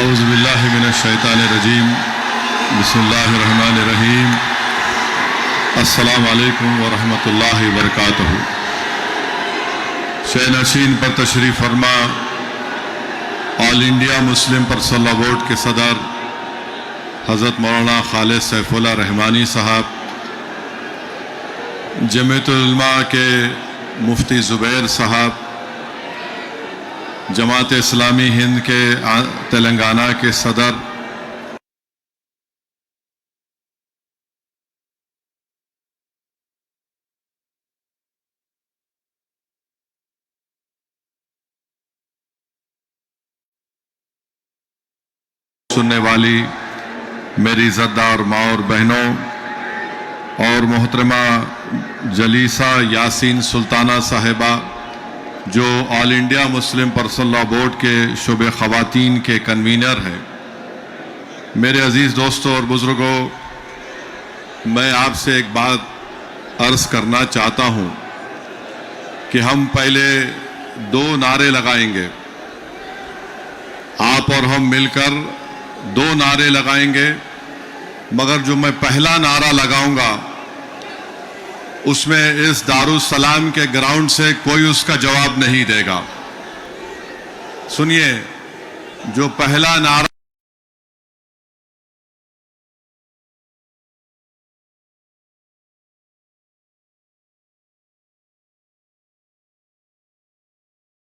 औज़ुबिल्लाहि मिनश्शैतानिर्रजीम बिस्मिल्लाहिर्रहमानिर्रहीम अस्सलामु अलैकुम व रहमतुल्लाहि व बरकातुहू। शे नशीन पर तशरीफ़ फरमा all India Muslim personal board के सदर हज़रत मौलाना खालिद सैफुल्लाह रहमानी साहब, जमीयतुल उलमा के मुफ्ती ज़ुबैर साहब, जमात इस्लामी हिंद के तेलंगाना के सदर, सुनने वाली मेरी इज़्ज़तदार माँ और बहनों और मोहतरमा जलीसा यासीन सुल्ताना साहिबा, जो all India Muslim personal law board के शुबे ख़वातीन के कन्वीनर हैं, मेरे अज़ीज़ दोस्तों और बुज़ुर्गों, मैं आपसे एक बात अर्ज़ करना चाहता हूँ कि हम पहले दो नारे लगाएंगे, आप और हम मिलकर दो नारे लगाएंगे, मगर जो मैं पहला नारा लगाऊंगा उसमें इस दारुस्सलाम के ग्राउंड से कोई उसका जवाब नहीं देगा। सुनिए, जो पहला नारा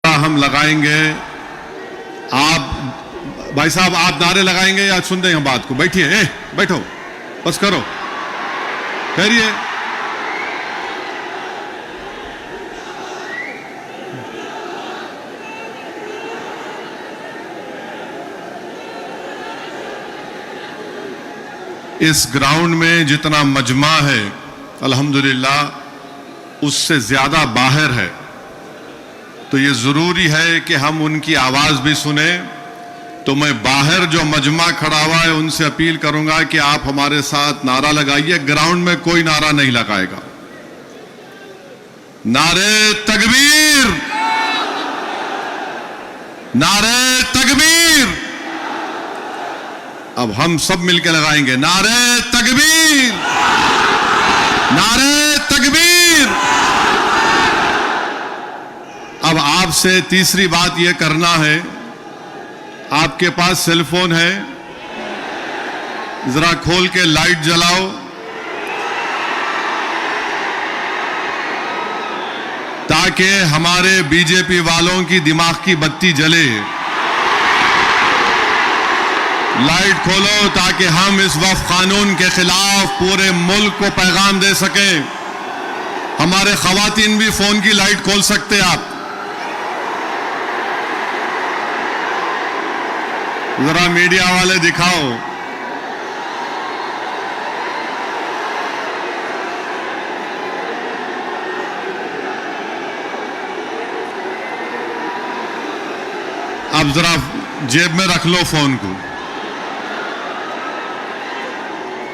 हम लगाएंगे, आप भाई साहब आप नारे लगाएंगे या सुन दें हम बात को? बैठिए, बैठो, बस करो, करिए। इस ग्राउंड में जितना मजमा है अल्हम्दुलिल्लाह उससे ज़्यादा बाहर है, तो ये ज़रूरी है कि हम उनकी आवाज़ भी सुने। तो मैं बाहर जो मजमा खड़ा हुआ है उनसे अपील करूंगा कि आप हमारे साथ नारा लगाइए। ग्राउंड में कोई नारा नहीं लगाएगा। नारे तकबीर, नारे तकबीर। अब हम सब मिलकर लगाएंगे, नारे तकबीर, नारे तकबीर। अब आपसे तीसरी बात यह करना है, आपके पास सेलफोन है, जरा खोल के लाइट जलाओ, ताकि हमारे बीजेपी वालों की दिमाग की बत्ती जले। लाइट खोलो ताकि हम इस वक्फ कानून के खिलाफ पूरे मुल्क को पैगाम दे सकें। हमारे खवातीन भी फोन की लाइट खोल सकते आप। जरा मीडिया वाले दिखाओ। अब जरा जेब में रख लो फोन को।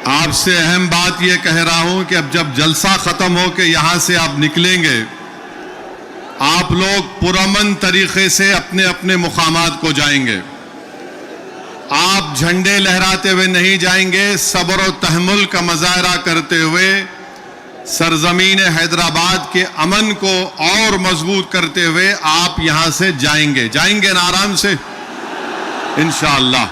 आपसे अहम बात यह कह रहा हूं कि अब जब जलसा खत्म हो के यहां से आप निकलेंगे, आप लोग पुरअमन तरीके से अपने अपने मुकामात को जाएंगे। आप झंडे लहराते हुए नहीं जाएंगे, सब्र और तहम्मुल का मुजाहरा करते हुए सरजमीन हैदराबाद के अमन को और मजबूत करते हुए आप यहां से जाएंगे। जाएंगे ना आराम से इंशाअल्लाह।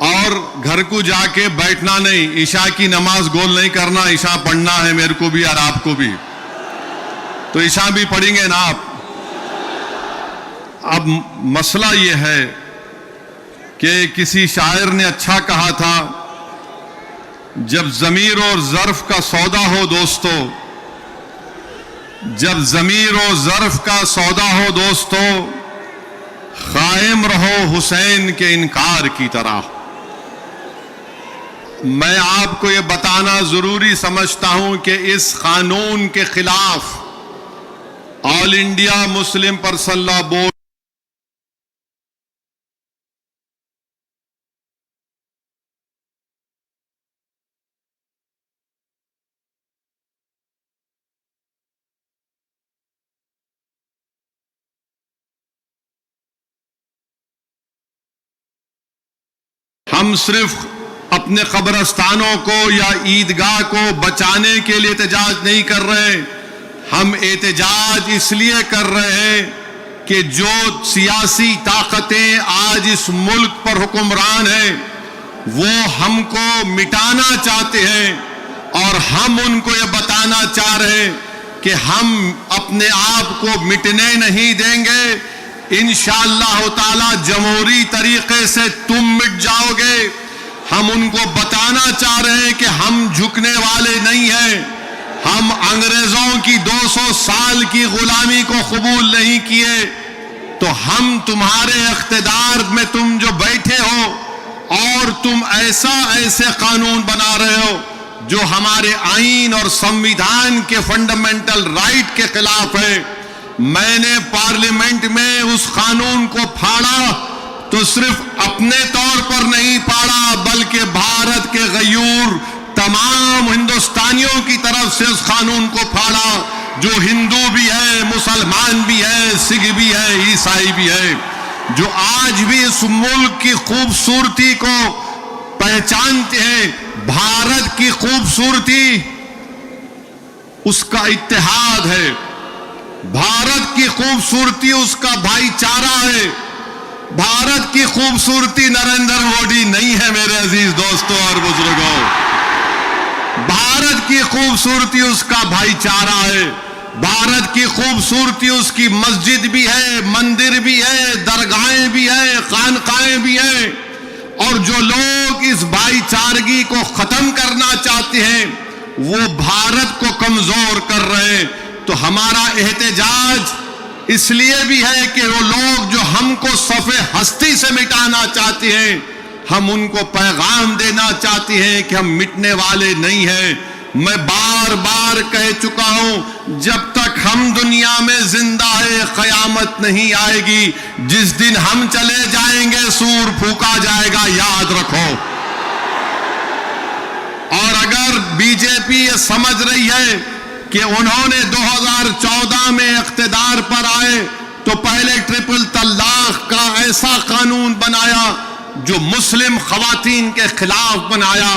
और घर को जाके बैठना नहीं, ईशा की नमाज गोल नहीं करना, ईशा पढ़ना है मेरे को भी और आपको भी, तो ईशा भी पढ़ेंगे ना आप। अब मसला यह है कि किसी शायर ने अच्छा कहा था, जब ज़मीर और ज़र्फ का सौदा हो दोस्तों, जब ज़मीर और ज़र्फ का सौदा हो दोस्तों, कायम रहो हुसैन के इनकार की तरह। मैं आपको ये बताना जरूरी समझता हूं कि इस कानून के खिलाफ all India Muslim personal law board हम सिर्फ अपने कब्रस्तानों को या ईदगाह को बचाने के लिए एहतजाज नहीं कर रहे, हम एहतजाज इसलिए कर रहे हैं कि जो सियासी ताकतें आज इस मुल्क पर हुक्मरान हैं वो हमको मिटाना चाहते हैं और हम उनको ये बताना चाह रहे हैं कि हम अपने आप को मिटने नहीं देंगे। इंशाअल्लाह ताला जमहूरी तरीके से तुम मिट जाओगे। हम उनको बताना चाह रहे हैं कि हम झुकने वाले नहीं हैं। हम अंग्रेजों की 200 साल की गुलामी को कबूल नहीं किए, तो हम तुम्हारे इख्तिदार में तुम जो बैठे हो और तुम ऐसे कानून बना रहे हो जो हमारे आईन और संविधान के फंडामेंटल राइट के खिलाफ है। मैंने पार्लियामेंट में उस कानून को फाड़ा तो सिर्फ अपने तौर पर नहीं फाड़ा, बल्कि भारत के गयूर तमाम हिंदुस्तानियों की तरफ से उस कानून को फाड़ा, जो हिंदू भी है, मुसलमान भी है, सिख भी है, ईसाई भी है, जो आज भी इस मुल्क की खूबसूरती को पहचानते हैं। भारत की खूबसूरती उसका इत्तेहाद है, भारत की खूबसूरती उसका भाईचारा है। भारत की खूबसूरती नरेंद्र मोदी नहीं है मेरे अजीज दोस्तों और बुजुर्गों। भारत की खूबसूरती उसका भाईचारा है। भारत की खूबसूरती उसकी मस्जिद भी है, मंदिर भी है, दरगाहें भी है, खानकाएं भी हैं। और जो लोग इस भाईचारगी को खत्म करना चाहते हैं वो भारत को कमजोर कर रहे हैं। तो हमारा एहतजाज इसलिए भी है कि वो लोग जो हमको सफ़े हस्ती से मिटाना चाहते हैं, हम उनको पैगाम देना चाहते हैं कि हम मिटने वाले नहीं हैं। मैं बार बार कह चुका हूं, जब तक हम दुनिया में जिंदा है कयामत नहीं आएगी। जिस दिन हम चले जाएंगे सूर फूका जाएगा, याद रखो। और अगर बीजेपी ये समझ रही है कि उन्होंने 2014 में इख्तिदार पर आए तो पहले ट्रिपल तलाक का ऐसा कानून बनाया जो मुस्लिम खवातीन के खिलाफ बनाया,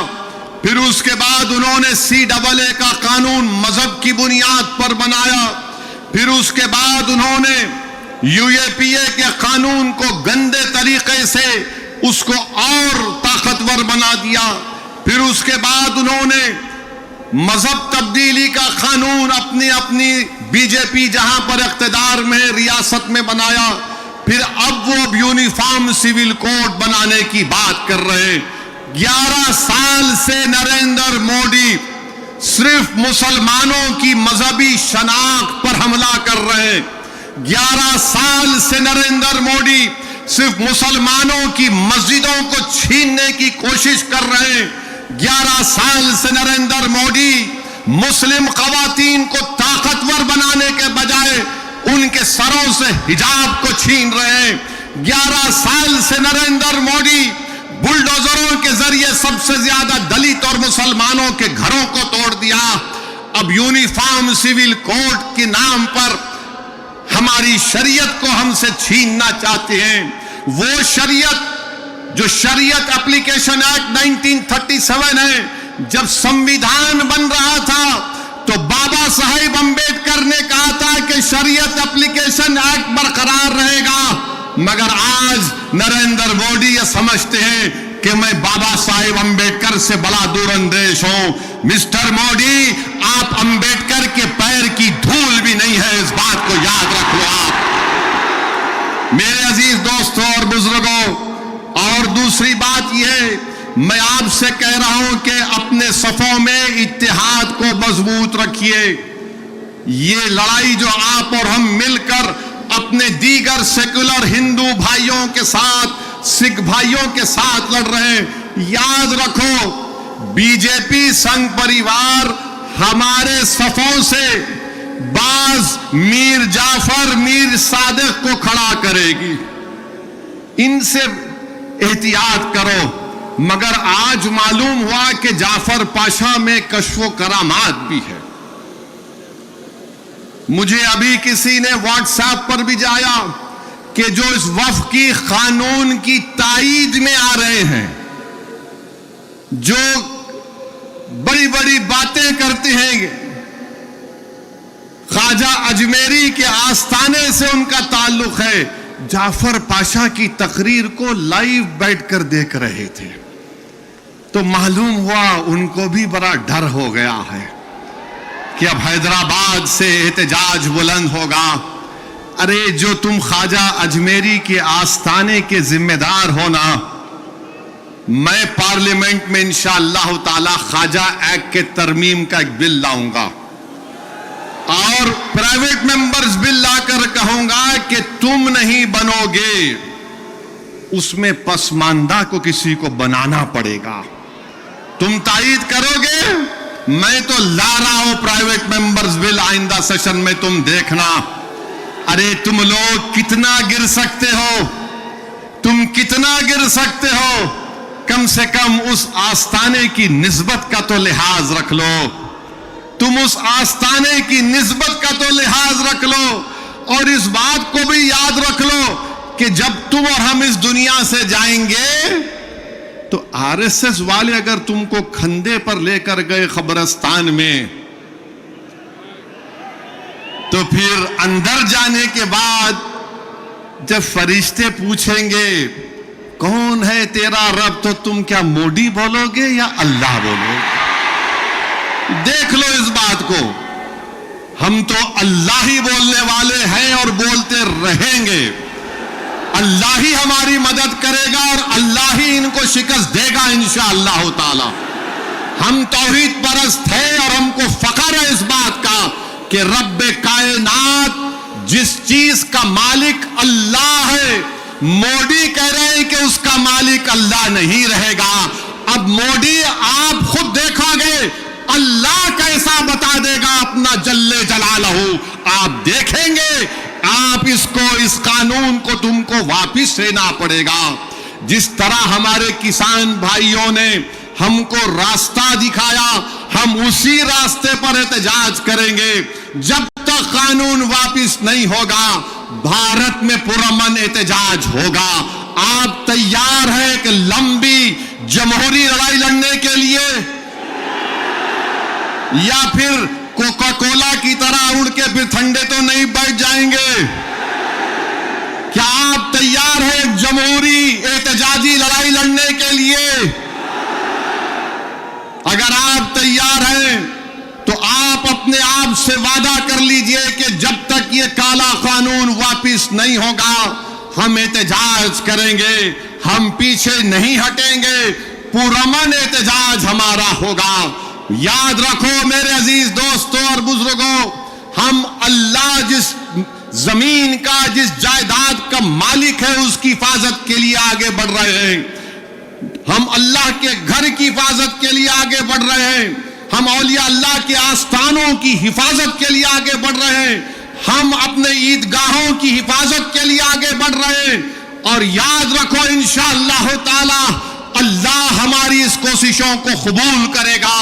फिर उसके बाद उन्होंने CAA का कानून मजहब की बुनियाद पर बनाया, फिर उसके बाद उन्होंने UAPA के कानून को गंदे तरीके से उसको और ताकतवर बना दिया, फिर उसके बाद उन्होंने मजहब तब्दीली का कानून अपनी बीजेपी जहां पर इख्तिदार में रियासत में बनाया, फिर अब वो यूनिफॉर्म सिविल कोड बनाने की बात कर रहे हैं। 11 साल से नरेंद्र मोदी सिर्फ मुसलमानों की मजहबी शनाख्त पर हमला कर रहे हैं। 11 साल से नरेंद्र मोदी सिर्फ मुसलमानों की मस्जिदों को छीनने की कोशिश कर रहे हैं। 11 साल से नरेंद्र मोदी मुस्लिम खवातीन को ताकतवर बनाने के बजाय उनके सरों से हिजाब को छीन रहे हैं। 11 साल से नरेंद्र मोदी बुलडोजरों के जरिए सबसे ज्यादा दलित और मुसलमानों के घरों को तोड़ दिया। अब यूनिफॉर्म सिविल कोड के नाम पर हमारी शरीयत को हमसे छीनना चाहते हैं। वो शरीयत जो शरीयत एप्लीकेशन एक्ट 1937 है, जब संविधान बन रहा था तो बाबा साहेब अंबेडकर ने कहा था कि शरीयत एप्लीकेशन एक्ट बरकरार रहेगा, मगर आज नरेंद्र मोदी ये समझते हैं कि मैं बाबा साहेब अंबेडकर से बड़ा दूरंदेश हूं। मिस्टर मोदी, आप अंबेडकर के पैर की धूल भी नहीं है, इस बात को याद रख लो आप मेरे अजीज दोस्तों और बुजुर्गों। और दूसरी बात यह, मैं आपसे कह रहा हूं कि अपने सफों में इत्तेहाद को मजबूत रखिए। ये लड़ाई जो आप और हम मिलकर अपने दीगर सेकुलर हिंदू भाइयों के साथ, सिख भाइयों के साथ लड़ रहे हैं, याद रखो बीजेपी संघ परिवार हमारे सफों से बाज मीर जाफर, मीर सादिक को खड़ा करेगी। इनसे एहतियात करो। मगर आज मालूम हुआ कि जाफर पाशा में कश्फो करामात भी है। मुझे अभी किसी ने व्हाट्सएप पर भी जाया कि जो इस वफ़ की कानून की ताईद में आ रहे हैं, जो बड़ी बड़ी बातें करते हैं, ख्वाजा अजमेरी के आस्थाने से उनका ताल्लुक है, जाफर पाशा की तकरीर को लाइव बैठकर देख रहे थे, तो मालूम हुआ उनको भी बड़ा डर हो गया है कि अब हैदराबाद से एहतजाज बुलंद होगा। अरे जो तुम ख्वाजा अजमेरी के आस्थाने के जिम्मेदार हो ना, मैं पार्लियामेंट में इंशाअल्लाह ताला ख्वाजा एक्ट के तरमीम का एक बिल लाऊंगा और प्राइवेट मेंबर्स बिल लाकर कहूंगा कि तुम नहीं बनोगे, उसमें पसमानदा को किसी को बनाना पड़ेगा। तुम तायीद करोगे, मैं तो ला रहा हूं प्राइवेट मेंबर्स बिल आइंदा सेशन में, तुम देखना। अरे तुम लोग कितना गिर सकते हो, तुम कितना गिर सकते हो, कम से कम उस आस्थाने की निस्बत का तो लिहाज रख लो, तुम उस आस्थाने की निस्बत का तो लिहाज रख लो। और इस बात को भी याद रख लो कि जब तुम और हम इस दुनिया से जाएंगे तो आरएसएस वाले अगर तुमको खंदे पर लेकर गए कब्रिस्तान में, तो फिर अंदर जाने के बाद जब फरिश्ते पूछेंगे कौन है तेरा रब, तो तुम क्या मोदी बोलोगे या अल्लाह बोलोगे? देख लो इस बात को, हम तो अल्लाह ही बोलने वाले हैं और बोलते रहेंगे। अल्लाह ही हमारी मदद करेगा और अल्लाह ही इनको शिकस्त देगा इंशाअल्लाह ताला। हम तौहीद परस्त हैं और हमको फख्र है इस बात का कि रब्बे कायनात जिस चीज का मालिक अल्लाह है, मोदी कह रहे हैं कि उसका मालिक अल्लाह नहीं रहेगा। अब मोदी आप खुद देखोगे अल्लाह कैसा बता देगा अपना जल्ले जलालहू, आप देखेंगे। आप इसको, इस कानून को तुमको वापिस लेना पड़ेगा। जिस तरह हमारे किसान भाइयों ने हमको रास्ता दिखाया, हम उसी रास्ते पर एहतजाज करेंगे। जब तक कानून वापिस नहीं होगा, भारत में पुरअमन एहतजाज होगा। आप तैयार हैं कि लंबी जमहूरी लड़ाई लड़ने के लिए, या फिर कोका कोला की तरह उड़ के फिर ठंडे तो नहीं बैठ जाएंगे? क्या आप तैयार हैं जमहूरी एहतजाजी लड़ाई लड़ने के लिए? अगर आप तैयार हैं तो आप अपने आप से वादा कर लीजिए कि जब तक ये काला कानून वापिस नहीं होगा, हम एहतजाज करेंगे, हम पीछे नहीं हटेंगे, पुरअमन एहतजाज हमारा होगा। याद रखो मेरे अजीज दोस्तों और बुजुर्गों, हम अल्लाह जिस जमीन का, जिस जायदाद का मालिक है, उसकी हिफाजत के लिए आगे बढ़ रहे हैं। हम अल्लाह के घर की हिफाजत के लिए आगे बढ़ रहे हैं। हम औलिया अल्लाह के आस्थानों की हिफाजत के लिए आगे बढ़ रहे हैं। हम अपने ईदगाहों की हिफाजत के लिए आगे बढ़ रहे हैं। और याद रखो इंशाअल्लाह ताला अल्लाह हमारी इस कोशिशों को कबूल करेगा,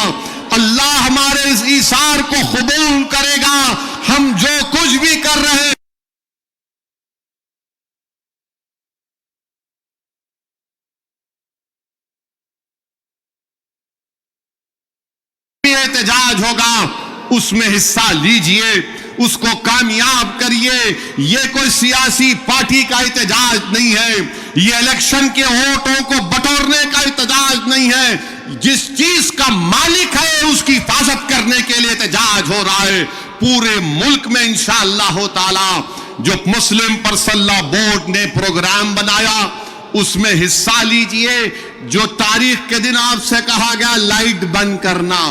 अल्लाह हमारे इस ईसार को कबूल करेगा। हम जो कुछ भी कर रहे हैं एहतजाज होगा, उसमें हिस्सा लीजिए, उसको कामयाब करिए। ये कोई सियासी पार्टी का एहतजाज नहीं है, ये इलेक्शन के वोटों को बटोरने का एहतजाज नहीं है। जिस चीज का मालिक है उसकी हिफाजत करने के लिए एहतजाज हो रहा है पूरे मुल्क में इंशाअल्लाह ताला। जो मुस्लिम पर्सनल लॉ बोर्ड ने प्रोग्राम बनाया उसमें हिस्सा लीजिए। जो तारीख के दिन आपसे कहा गया लाइट बंद करना,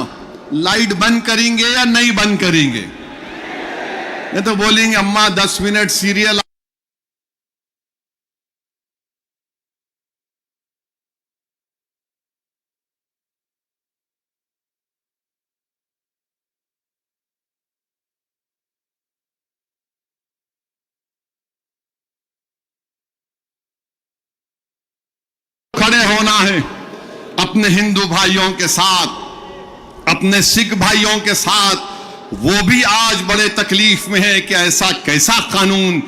लाइट बंद करेंगे या नहीं बंद करेंगे? ये तो बोलेंगे अम्मा 10 मिनट सीरियल। खड़े होना है अपने हिंदू भाइयों के साथ, अपने सिख भाइयों के साथ। वो भी आज बड़े तकलीफ में है कि ऐसा कैसा कानून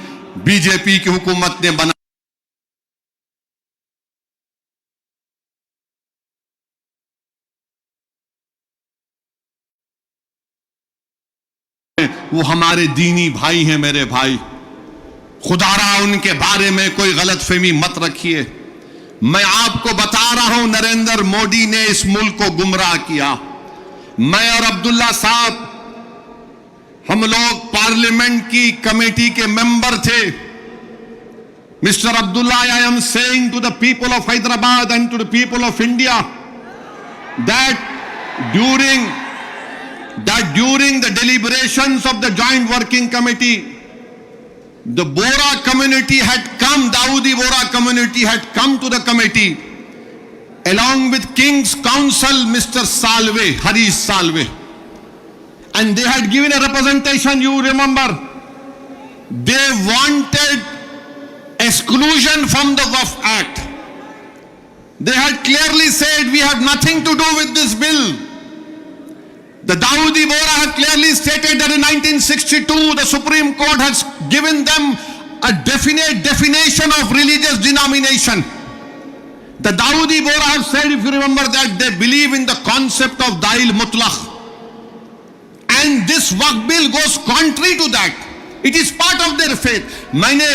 बीजेपी की हुकूमत ने बना वो हमारे दीनी भाई हैं मेरे भाई। खुदारा उनके बारे में कोई गलतफहमी मत रखिए। मैं आपको बता रहा हूं, नरेंद्र मोदी ने इस मुल्क को गुमराह किया। मैं और अब्दुल्ला साहब, हम लोग पार्लियामेंट की कमेटी के मेंबर थे। Mister Abdullah, I am saying to the people of Hyderabad and to the people of India that during the deliberations of the joint working committee, the Bora community had come, Dawoodi Bora community had come to the committee along with King's Counsel Mr. Salve, Harish Salve, and they had given a representation. You remember, they wanted exclusion from the Waqf Act. They had clearly said, we have nothing to do with this bill. The Dawoodi Bora had clearly stated that in 1962 the Supreme Court has given them a definite definition of religious denomination. The Dawoodi Bora have said, if you remember, that they believe in the concept of Dail Mutlaq. And this Waqf bill goes contrary to that. It is part of their faith. मैंने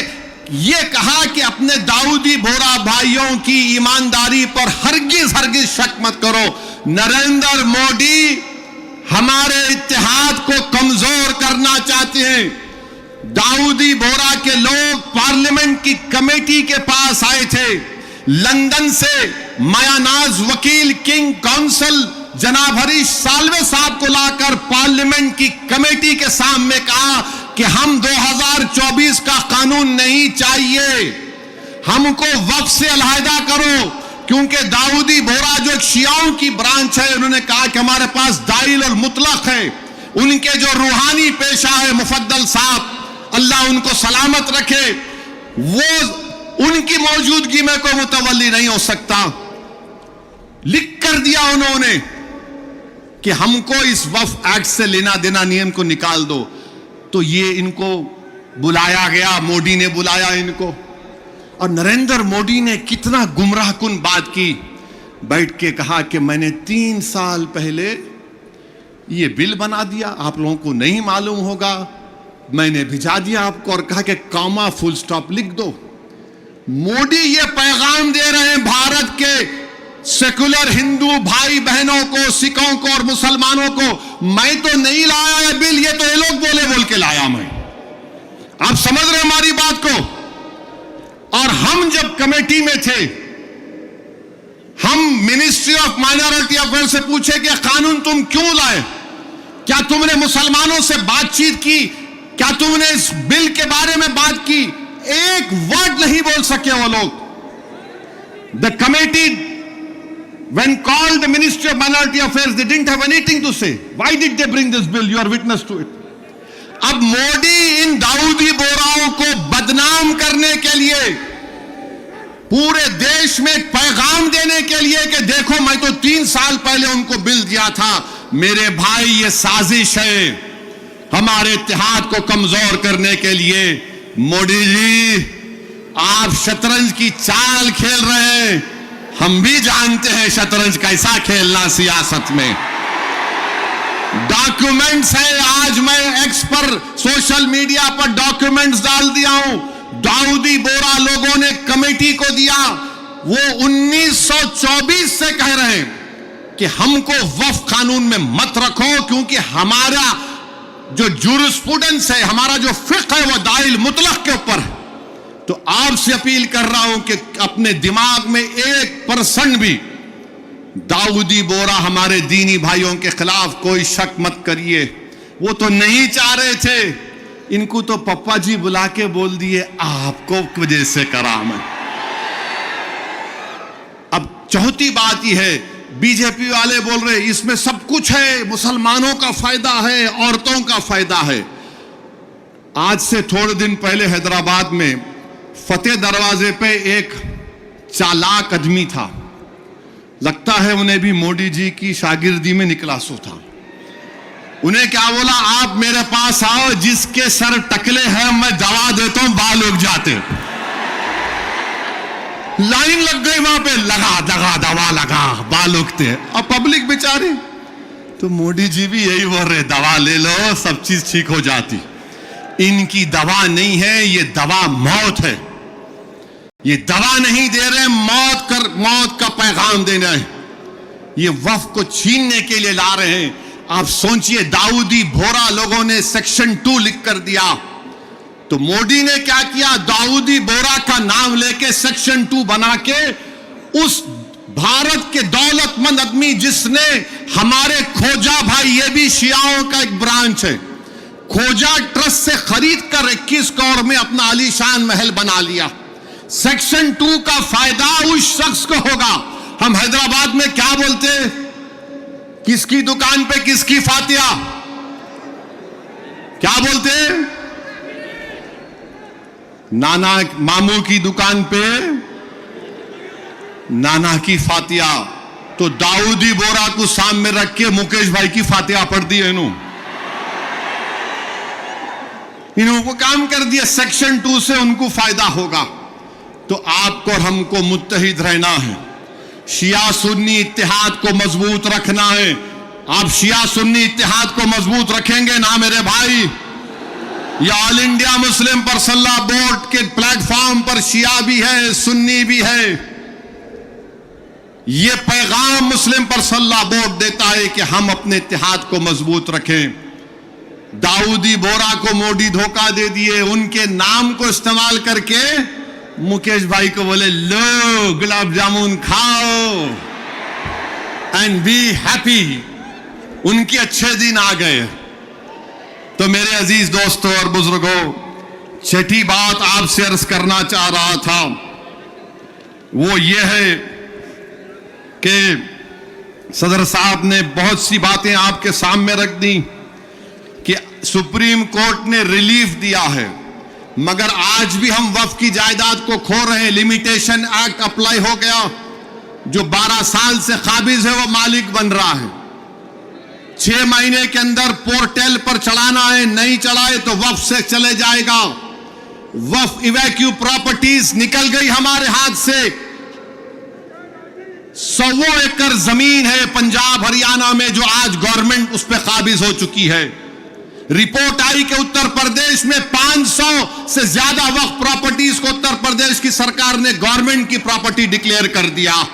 ये कहा कि अपने दाऊदी बोरा भाइयों की ईमानदारी पर हरगिज शक मत करो। नरेंद्र मोदी हमारे इत्तेहाद को कमजोर करना चाहते हैं। दाऊदी बोरा के लोग पार्लियामेंट की कमेटी के पास आए थे, लंदन से मायानाज वकील किंग काउंसिल जनाब हरीश साल्वे साहब को लाकर पार्लियामेंट की कमेटी के सामने कहा कि हम 2024 का कानून नहीं चाहिए, हमको वक्फ से अलहदा करो। क्योंकि दाऊदी बोरा जो एक शियाओं की ब्रांच है, उन्होंने कहा कि हमारे पास दाइल और मुतलक है। उनके जो रूहानी पेशा है मुफद्दल साहब, अल्लाह उनको सलामत रखे, वो उनकी मौजूदगी में कोई मुतवल्ली नहीं हो सकता। लिख कर दिया उन्होंने कि हमको इस वक्फ एक्ट से लेना देना, नियम को निकाल दो। तो ये इनको बुलाया गया, मोदी ने बुलाया इनको, और नरेंद्र मोदी ने कितना गुमराहकुन बात की। बैठ के कहा कि मैंने 3 साल पहले ये बिल बना दिया, आप लोगों को नहीं मालूम होगा, मैंने भिजा दिया आपको और कहा कि कॉमा फुल स्टॉप लिख दो। मोदी ये पैगाम दे रहे हैं भारत के सेकुलर हिंदू भाई बहनों को, सिखों को और मुसलमानों को, मैं तो नहीं लाया ये बिल, ये तो ये लोग बोल के लाया मैं। आप समझ रहे हमारी बात को? और हम जब कमेटी में थे, हम मिनिस्ट्री ऑफ माइनॉरिटी अफेयर से पूछे कि कानून तुम क्यों लाए, क्या तुमने मुसलमानों से बातचीत की, क्या तुमने इस बिल के बारे में बात की? एक वर्ड नहीं बोल सके वो लोग। The committee when called the Ministry of Minority Affairs, they didn't have anything to say. Why did they bring this bill? You are witness to it. अब मोदी इन दाऊदी बोराओं को बदनाम करने के लिए, पूरे देश में पैगाम देने के लिए कि देखो मैं तो 3 साल पहले उनको बिल दिया था। मेरे भाई, ये साजिश है हमारे इत्तेहाद को कमजोर करने के लिए। मोदी जी, आप शतरंज की चाल खेल रहे हैं, हम भी जानते हैं शतरंज कैसा खेलना सियासत में। डॉक्यूमेंट्स है, आज मैं एक्स पर सोशल मीडिया पर डॉक्यूमेंट्स डाल दिया हूं। दाऊदी बोरा लोगों ने कमेटी को दिया, वो 1924 से कह रहे हैं कि हमको वक्फ कानून में मत रखो, क्योंकि हमारा जो जुरिस्प्रूडेंस है, हमारा जो फिक्र है, वो दाइल मुतलक के ऊपर है। तो आपसे अपील कर रहा हूं कि अपने दिमाग में 1% भी दाऊदी बोरा हमारे दीनी भाइयों के खिलाफ कोई शक मत करिए। वो तो नहीं चाह रहे थे, इनको तो पप्पा जी बुला के बोल दिए आपको वजह से करा मैं। अब चौथी बात यह है, बीजेपी वाले बोल रहे इसमें सब कुछ है, मुसलमानों का फायदा है, औरतों का फायदा है। आज से थोड़े दिन पहले हैदराबाद में फतेह दरवाजे पे एक चालाक आदमी था, लगता है उन्हें भी मोदी जी की शागिर्दी में निकला सो था। उन्हें क्या बोला, आप मेरे पास आओ, जिसके सर टकले हैं मैं दवा देता हूं, बाल उग जाते। लाइन लग गई वहां पे, लगा दगा दवा लगा, बाल उगते। अब पब्लिक बेचारे तो मोदी जी भी यही बोल रहे, दवा ले लो सब चीज ठीक हो जाती। इनकी दवा नहीं है, ये दवा मौत है। ये दवा नहीं दे रहे, मौत का पैगाम देना है। ये वक्फ को छीनने के लिए ला रहे हैं। आप सोचिए, दाऊदी बोहरा लोगों ने सेक्शन 2 लिख कर दिया, तो मोदी ने क्या किया, दाऊदी बोहरा का नाम लेके सेक्शन 2 बना के उस भारत के दौलतमंद आदमी जिसने हमारे खोजा भाई, ये भी शियाओं का एक ब्रांच है, खोजा ट्रस्ट से खरीद कर 21 करोड़ में अपना आलीशान महल बना लिया। सेक्शन 2 का फायदा उस शख्स को होगा। हम हैदराबाद में क्या बोलते हैं, किसकी दुकान पे किसकी फातिया, क्या बोलते हैं, नाना मामू की दुकान पे नाना की फातिया। तो दाऊदी बोहरा को सामने रख के मुकेश भाई की फातिया पढ़ दी है इन्होंने काम कर दिया। सेक्शन 2 से उनको फायदा होगा। तो आपको और हमको मुत्तहिद रहना है, शिया सुन्नी इत्तेहाद को मजबूत रखना है। आप शिया सुन्नी इत्तेहाद को मजबूत रखेंगे ना मेरे भाई? ये all India Muslim personal board के प्लेटफॉर्म पर शिया भी है, सुन्नी भी है। ये पैगाम मुस्लिम पर्सनल बोर्ड देता है कि हम अपने इत्तेहाद को मजबूत रखें। दाऊदी बोहरा को मोदी धोखा दे दिए, उनके नाम को इस्तेमाल करके मुकेश भाई को बोले लो गुलाब जामुन खाओ एंड बी हैप्पी। उनके अच्छे दिन आ गए। तो मेरे अजीज दोस्तों और बुजुर्गों, छठी बात आपसे अर्ज करना चाह रहा था वो ये है कि सदर साहब ने बहुत सी बातें आपके सामने रख दी कि सुप्रीम कोर्ट ने रिलीफ दिया है, मगर आज भी हम वक्फ की जायदाद को खो रहे हैं। लिमिटेशन एक्ट अप्लाई हो गया, जो 12 साल से काबिज है वो मालिक बन रहा है। 6 महीने के अंदर पोर्टल पर चढ़ाना है, नहीं चढ़ाए तो वक्फ से चले जाएगा। वक्फ इवैक्यू प्रॉपर्टीज निकल गई हमारे हाथ से। 100 एकड़ जमीन है पंजाब हरियाणा में जो आज गवर्नमेंट उस पर काबिज हो चुकी है। रिपोर्ट आई कि उत्तर प्रदेश में 500 से ज्यादा वक्फ प्रॉपर्टीज को उत्तर प्रदेश की सरकार ने गवर्नमेंट की प्रॉपर्टी डिक्लेयर कर दिया।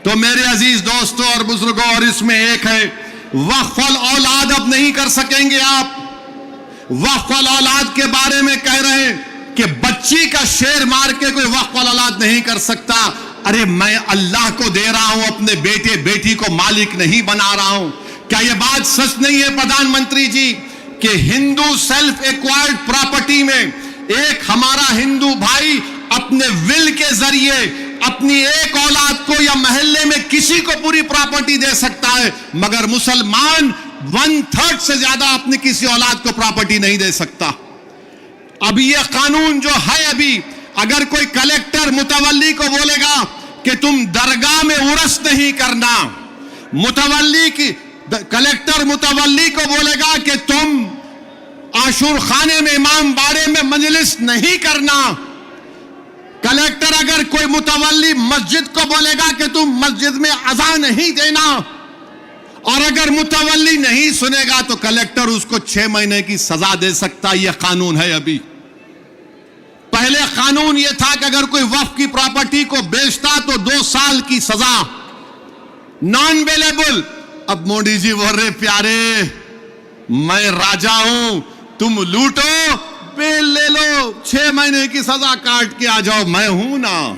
तो मेरे अजीज दोस्तों और बुजुर्गों, और इसमें एक है वक्फ औलाद अब नहीं कर सकेंगे आप। वक्फ औलाद के बारे में कह रहे हैं कि बच्ची का शेर मार के कोई वक्फ औलाद नहीं कर सकता। अरे मैं अल्लाह को दे रहा हूं, अपने बेटे बेटी को मालिक नहीं बना रहा हूं। क्या यह बात सच नहीं है प्रधानमंत्री जी कि हिंदू सेल्फ एक्वायर्ड प्रॉपर्टी में एक हमारा हिंदू भाई अपने विल के जरिए अपनी एक औलाद को या मोहल्ले में किसी को पूरी प्रॉपर्टी दे सकता है, मगर मुसलमान 1/3 से ज्यादा अपनी किसी औलाद को प्रॉपर्टी नहीं दे सकता। अब यह कानून जो है, अभी अगर कोई कलेक्टर मुतवल्ली को बोलेगा कि तुम दरगाह में उर्स नहीं करना, कलेक्टर मुतवल्ली को बोलेगा कि तुम आशूर खाने में इमाम बाड़े में मजलिस नहीं करना, कलेक्टर अगर कोई मुतवल्ली मस्जिद को बोलेगा कि तुम मस्जिद में अज़ान नहीं देना, और अगर मुतवल्ली नहीं सुनेगा तो कलेक्टर उसको 6 महीने की सजा दे सकता है। यह कानून है। अभी पहले कानून यह था कि अगर कोई वक्फ की प्रॉपर्टी को बेचता तो 2 साल की सजा, नॉन बेलेबल। अब मोदी जी बोल रहे प्यारे मैं राजा हूं, तुम लूटो बेल ले लो, 6 महीने की सजा काट के आ जाओ, मैं हूं ना।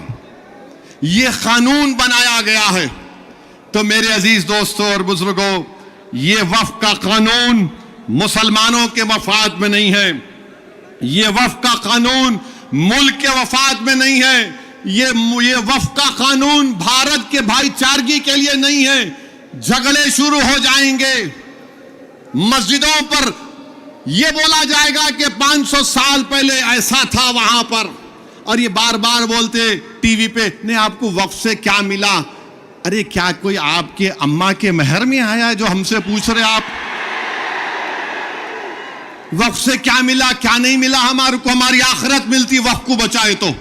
यह कानून बनाया गया है। तो मेरे अजीज दोस्तों और बुजुर्गों, यह वक्फ का कानून मुसलमानों के मफाद में नहीं है। यह वक्फ का कानून मुल्क के वफाद में नहीं है। यह वक्फ का कानून भारत के भाईचारगी के लिए नहीं है। झगड़े शुरू हो जाएंगे। मस्जिदों पर यह बोला जाएगा कि 500 साल पहले ऐसा था वहां पर, और ये बार बार बोलते टीवी पे, नहीं आपको वक्फ से क्या मिला? अरे क्या कोई आपके अम्मा के महर में आया जो हमसे पूछ रहे आप वक्फ से क्या मिला क्या नहीं मिला? हमारे को हमारी आखिरत मिलती वक्फ को बचाए तो।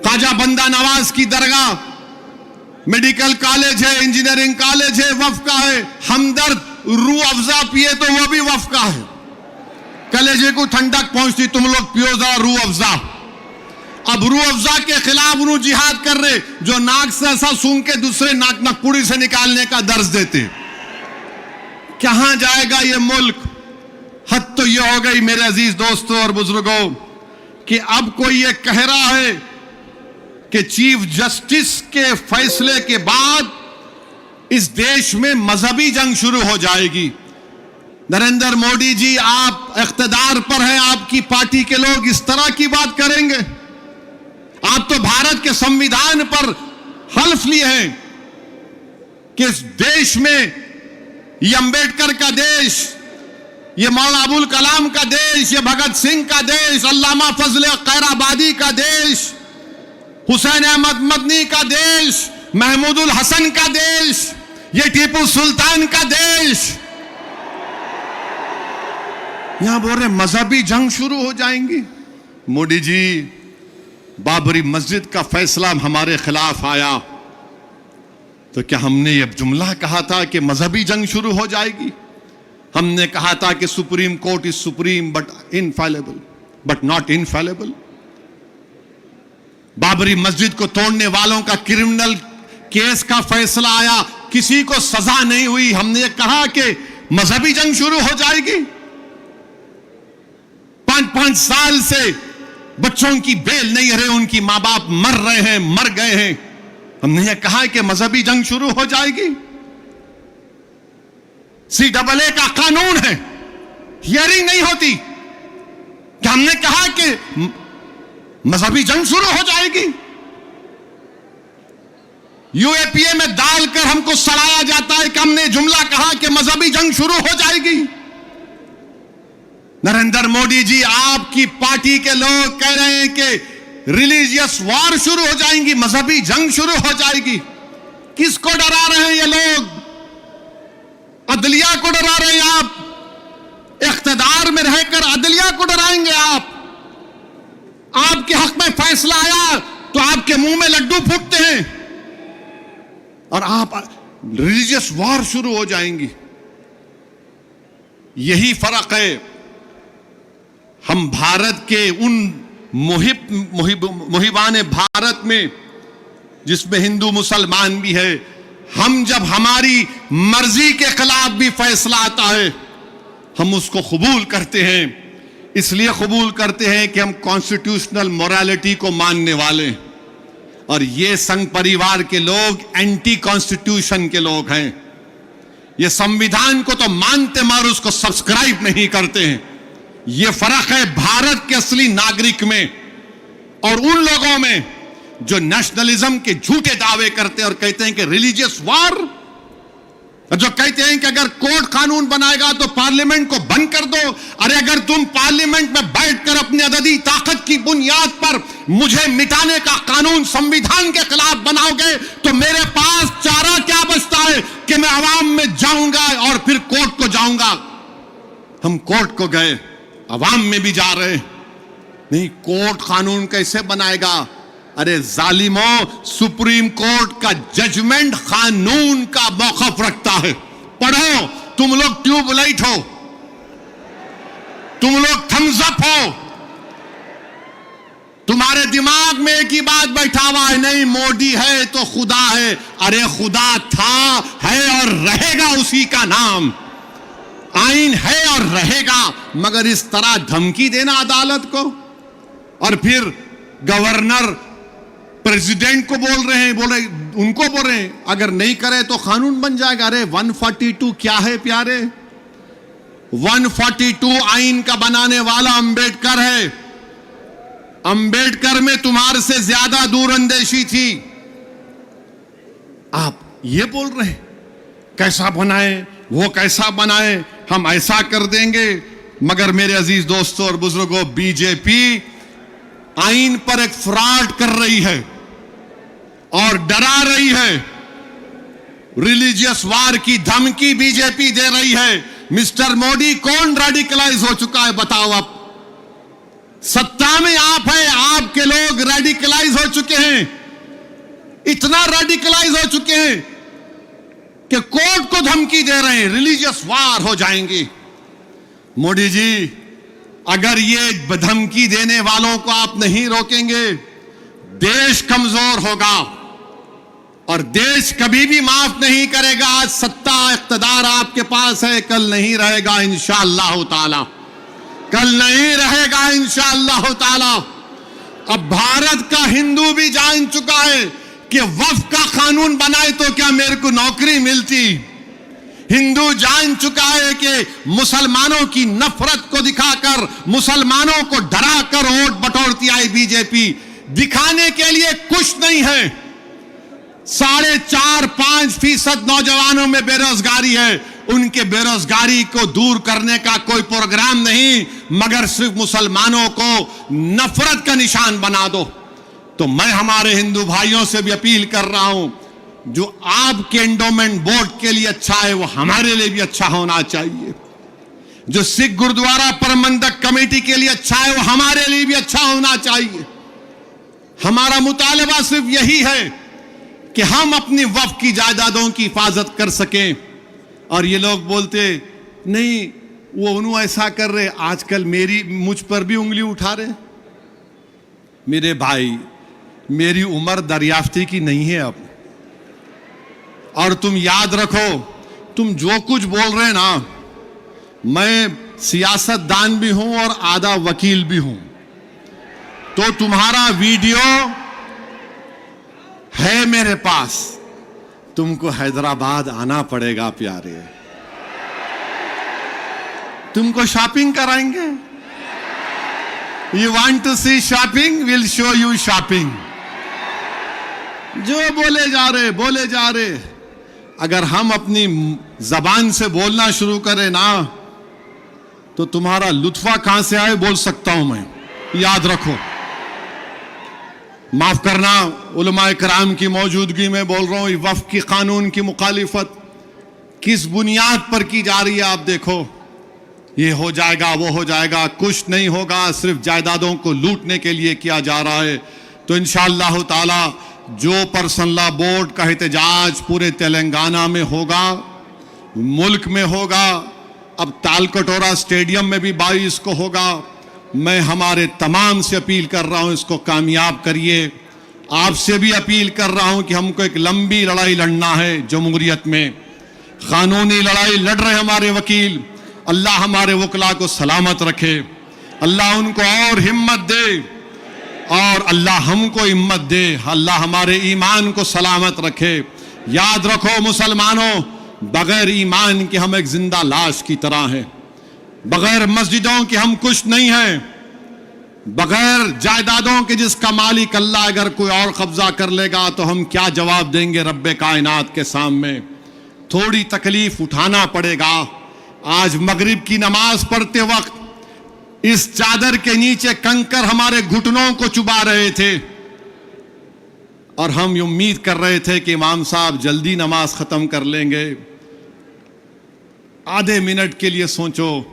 ख्वाजा बंदा नवाज की दरगाह मेडिकल कॉलेज है, इंजीनियरिंग कॉलेज है, वफ का है। हमदर्द रूह अफ़ज़ा पिए तो वो भी वफ का है। कलेजे को ठंडक पहुंचती, तुम लोग पियो जरा रूह अफ़ज़ा। अब रूह अफ़ज़ा के खिलाफ उन्होंने जिहाद कर रहे, जो नाक से ऐसा सूंघ के दूसरे नाक नकुड़ी से निकालने का दर्ज देते। कहां जाएगा ये मुल्क? हद तो ये हो गई मेरे अजीज दोस्तों और बुजुर्गों कि अब कोई ये कह रहा है कि चीफ जस्टिस के फैसले के बाद इस देश में मजहबी जंग शुरू हो जाएगी। नरेंद्र मोदी जी, आप इख्तिदार पर हैं, आपकी पार्टी के लोग इस तरह की बात करेंगे? आप तो भारत के संविधान पर हल्फ लिए हैं कि इस देश में ये अंबेडकर का देश, ये मौलाना अबुल कलाम का देश, ये भगत सिंह का देश, अल्लामा फजल खैराबादी का देश, हुसैन अहमद मदनी का देश, महमूदुल हसन का देश, ये टीपू सुल्तान का देश। यहां बोल रहे मजहबी जंग शुरू हो जाएंगी। मोदी जी, बाबरी मस्जिद का फैसला हमारे खिलाफ आया तो क्या हमने ये जुमला कहा था कि मजहबी जंग शुरू हो जाएगी? हमने कहा था कि supreme court is supreme but infallible, but not infallible. Babri मस्जिद को तोड़ने वालों का क्रिमिनल केस का फैसला आया, किसी को सजा नहीं हुई। हमने कहा कि मजहबी जंग शुरू हो जाएगी। 5-5 साल से बच्चों की बेल नहीं रहे, उनकी मां बाप मर रहे हैं, मर गए हैं। हमने यह कहा कि मजहबी जंग शुरू हो जाएगी। CAA का कानून है, हियरिंग नहीं होती। क्या हमने कहा कि मजहबी जंग शुरू हो जाएगी? UAPA में डालकर हमको सड़ाया जाता है कि हमने जुमला कहा कि मजहबी जंग शुरू हो जाएगी। नरेंद्र मोदी जी, आपकी पार्टी के लोग कह रहे हैं कि रिलीजियस वॉर शुरू हो जाएंगी, मजहबी जंग शुरू हो जाएगी। किसको डरा रहे हैं ये लोग? अदलिया को डरा रहे हैं आप। इख्तिदार में रहकर अदलिया को डराएंगे आप। आपके हक में फैसला आया तो आपके मुंह में लड्डू फूटते हैं और आप रिलीजियस वॉर शुरू हो जाएंगी। यही फर्क है हम भारत के उन मुहिबान भारत में जिसमें हिंदू मुसलमान भी है। हम जब हमारी मर्जी के खिलाफ भी फैसला आता है हम उसको कबूल करते हैं। इसलिए कबूल करते हैं कि हम कॉन्स्टिट्यूशनल मोरालिटी को मानने वाले हैं और ये संघ परिवार के लोग एंटी कॉन्स्टिट्यूशन के लोग हैं। ये संविधान को तो मानते मगर उसको सब्सक्राइब नहीं करते हैं। ये फर्क है भारत के असली नागरिक में और उन लोगों में जो नेशनलिज्म के झूठे दावे करते हैं और कहते हैं कि रिलीजियस वॉर, जो कहते हैं कि अगर कोर्ट कानून बनाएगा तो पार्लियामेंट को बंद कर दो। अरे अगर तुम पार्लियामेंट में बैठकर अपनी अददी ताकत की बुनियाद पर मुझे मिटाने का कानून संविधान के खिलाफ बनाओगे तो मेरे पास चारा क्या बचता है कि मैं अवाम में जाऊंगा और फिर कोर्ट को जाऊंगा। हम कोर्ट को गए, अवाम में भी जा रहे नहीं। कोर्ट कानून कैसे बनाएगा? अरे जालिमों, सुप्रीम कोर्ट का जजमेंट कानून का मौकफ रखता है। पढ़ो, तुम लोग ट्यूबलाइट हो, तुम लोग थम्स अप हो। तुम्हारे दिमाग में एक ही बात बैठा हुआ है, नहीं मोदी है तो खुदा है। अरे खुदा था, है और रहेगा उसी का नाम। आइन है और रहेगा, मगर इस तरह धमकी देना अदालत को और फिर गवर्नर प्रेसिडेंट को बोल रहे हैं, उनको बोल रहे हैं अगर नहीं करे तो कानून बन जाएगा। अरे 142 क्या है प्यारे? 142 आइन का बनाने वाला अंबेडकर है। अंबेडकर में तुम्हारे से ज्यादा दूरअंदेशी थी। आप ये बोल रहे हैं कैसा बनाए, वो कैसा बनाए, हम ऐसा कर देंगे। मगर मेरे अजीज दोस्तों और बुजुर्गों, बीजेपी आइन पर एक फ्रॉड कर रही है और डरा रही है। रिलीजियस वार की धमकी बीजेपी दे रही है। मिस्टर मोदी, कौन रेडिकलाइज हो चुका है बताओ? आप सत्ता में आप हैं, आपके लोग रेडिकलाइज हो चुके हैं। इतना रेडिकलाइज हो चुके हैं कि कोर्ट को धमकी दे रहे हैं, रिलीजियस वार हो जाएंगी। मोदी जी, अगर ये धमकी देने वालों को आप नहीं रोकेंगे, देश कमजोर होगा और देश कभी भी माफ नहीं करेगा। आज सत्ता इख्तिदार आपके पास है, कल नहीं रहेगा इंशाअल्लाह ताला, कल नहीं रहेगा इंशाअल्लाह ताला। अब भारत का हिंदू भी जान चुका है कि वक्फ का कानून बनाए तो क्या मेरे को नौकरी मिलती। हिंदू जान चुका है कि मुसलमानों की नफरत को दिखाकर, मुसलमानों को डराकर वोट बटोरती आई बीजेपी। दिखाने के लिए कुछ नहीं है। 4.5-5% नौजवानों में बेरोजगारी है। उनके बेरोजगारी को दूर करने का कोई प्रोग्राम नहीं, मगर सिर्फ मुसलमानों को नफरत का निशान बना दो। तो मैं हमारे हिंदू भाइयों से भी अपील कर रहा हूं, जो आपके एंडोमेंट बोर्ड के लिए अच्छा है वो हमारे लिए भी अच्छा होना चाहिए। जो सिख गुरुद्वारा प्रबंधक कमेटी के लिए अच्छा है वो हमारे लिए भी अच्छा होना चाहिए। हमारा मुतालबा सिर्फ यही है कि हम अपनी वक्फ की जायदादों की हिफाजत कर सकें। और ये लोग बोलते नहीं, वो उन्होंने ऐसा कर रहे, आजकल मुझ पर भी उंगली उठा रहे। मेरे भाई, मेरी उम्र दरियाफ्ती की नहीं है अब। और तुम याद रखो, तुम जो कुछ बोल रहे हैं ना, मैं सियासतदान भी हूं और आधा वकील भी हूं। तो तुम्हारा वीडियो है मेरे पास, तुमको हैदराबाद आना पड़ेगा प्यारे। तुमको शॉपिंग कराएंगे। You want to see shopping, will show you shopping. जो बोले जा रहे। अगर हम अपनी जबान से बोलना शुरू करें ना, तो तुम्हारा लुत्फा कहां से आए बोल सकता हूं मैं। याद रखो, माफ करना, उलमाए कराम की मौजूदगी में बोल रहा हूं। वक्फ की कानून की मुखालिफत किस बुनियाद पर की जा रही है आप देखो। ये हो जाएगा, वो हो जाएगा, कुछ नहीं होगा, सिर्फ जायदादों को लूटने के लिए किया जा रहा है। तो इंशाअल्लाह ताला जो पर्सनल लॉ बोर्ड का एहतजाज पूरे तेलंगाना में होगा, मुल्क में होगा, अब तालकटोरा स्टेडियम में भी 22 को होगा। मैं हमारे तमाम से अपील कर रहा हूं, इसको कामयाब करिए। आपसे भी अपील कर रहा हूं कि हमको एक लंबी लड़ाई लड़ना है जमहूरियत में। कानूनी लड़ाई लड़ रहे हमारे वकील, अल्लाह हमारे वकला को सलामत रखे, अल्लाह उनको और हिम्मत दे, और अल्लाह हमको हिम्मत दे, अल्लाह हमारे ईमान को सलामत रखे। याद रखो मुसलमानों, बगैर ईमान के हम एक जिंदा लाश की तरह हैं। बगैर मस्जिदों के हम कुछ नहीं हैं। बगैर जायदादों के जिसका मालिक अल्लाह, अगर कोई और कब्जा कर लेगा तो हम क्या जवाब देंगे रब्बे कायनात के सामने। थोड़ी तकलीफ उठाना पड़ेगा। आज मगरिब की नमाज पढ़ते वक्त इस चादर के नीचे कंकर हमारे घुटनों को चुबा रहे थे, और हम उम्मीद कर रहे थे कि इमाम साहब जल्दी नमाज खत्म कर लेंगे। आधे मिनट के लिए सोचो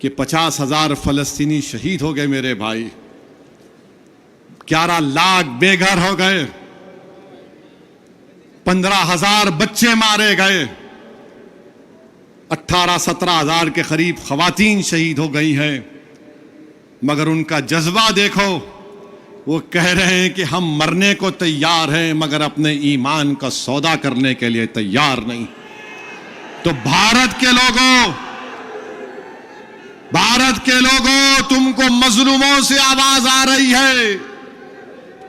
कि 50,000 फलस्तीनी शहीद हो गए मेरे भाई, 11 लाख बेघर हो गए, 15,000 बच्चे मारे गए, 18-17 हजार के करीब खवातीन शहीद हो गई हैं। मगर उनका जज्बा देखो, वो कह रहे हैं कि हम मरने को तैयार हैं मगर अपने ईमान का सौदा करने के लिए तैयार नहीं। तो भारत के लोगों, तुमको मजलूमों से आवाज आ रही है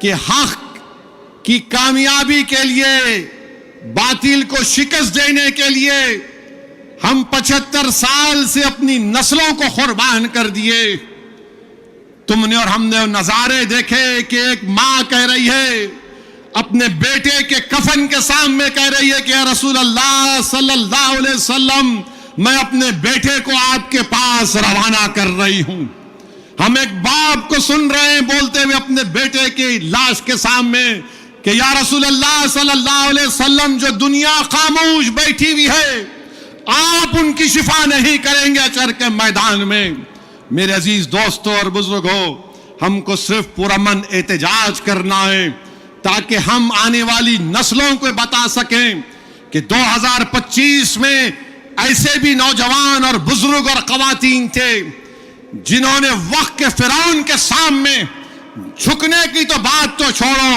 कि हक की कामयाबी के लिए, बातिल को शिकस्त देने के लिए हम 75 साल से अपनी नस्लों को कुर्बान कर दिए। तुमने और हमने नजारे देखे कि एक मां कह रही है अपने बेटे के कफन के सामने, कह रही है कि या रसूल अल्लाह सल्लल्लाहु अलैहि वसल्लम, मैं अपने बेटे को आपके पास रवाना कर रही हूं। हम एक बाप को सुन रहे हैं बोलते हुए अपने बेटे की लाश के सामने कि या रसूल अल्लाह सल्लल्लाहु अलैहि वसल्लम, जो दुनिया खामोश बैठी हुई है, आप उनकी शिफा नहीं करेंगे अचर के मैदान में। मेरे अजीज दोस्तों और बुजुर्गों, हमको सिर्फ पुरअमन एहतजाज करना है, ताकि हम आने वाली नस्लों को बता सकें कि 2025 में ऐसे भी नौजवान और बुजुर्ग और खवातीन थे जिन्होंने वक्त के फिरौन के सामने झुकने की तो बात तो छोड़ो,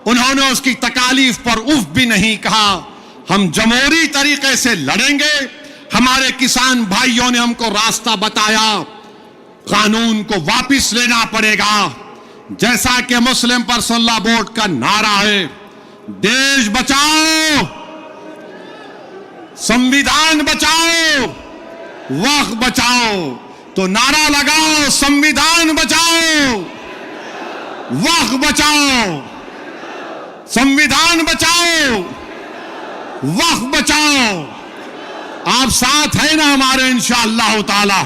उन्होंने उसकी तकालीफ पर उफ भी नहीं कहा। हम जमहूरी तरीके से लड़ेंगे। हमारे किसान भाइयों ने हमको रास्ता बताया, कानून को वापस लेना पड़ेगा। जैसा कि मुस्लिम पर्सनल लॉ बोर्ड का नारा है, देश बचाओ, संविधान बचाओ, वक्त बचाओ। तो नारा लगाओ, संविधान बचाओ, वक्त बचाओ, संविधान बचाओ, वक्त बचाओ। आप साथ है ना हमारे इंशाअल्लाह ताला।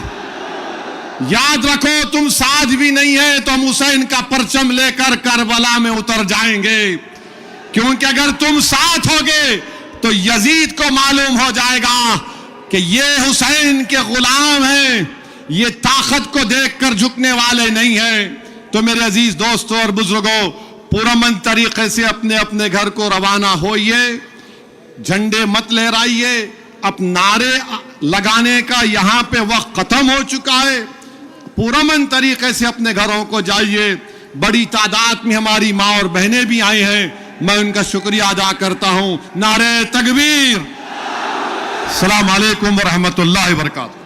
याद रखो, तुम साथ भी नहीं है तो हम हुसैन का परचम लेकर करबला में उतर जाएंगे, क्योंकि अगर तुम साथ होगे तो यजीद को मालूम हो जाएगा कि ये हुसैन के गुलाम हैं, ये ताकत को देखकर झुकने वाले नहीं हैं। तो मेरे अजीज दोस्तों और बुजुर्गों, पुरअमन तरीके से अपने अपने घर को रवाना होइए, झंडे मत लहराइए। अब नारे लगाने का यहां पे वक्त खत्म हो चुका है। पुरअमन तरीके से अपने घरों को जाइए। बड़ी तादाद में हमारी माँ और बहनें भी आई हैं, मैं उनका शुक्रिया अदा करता हूं। नारे तकबीर। अस्सलाम वालेकुम व रहमतुल्लाहि व बरकातहू।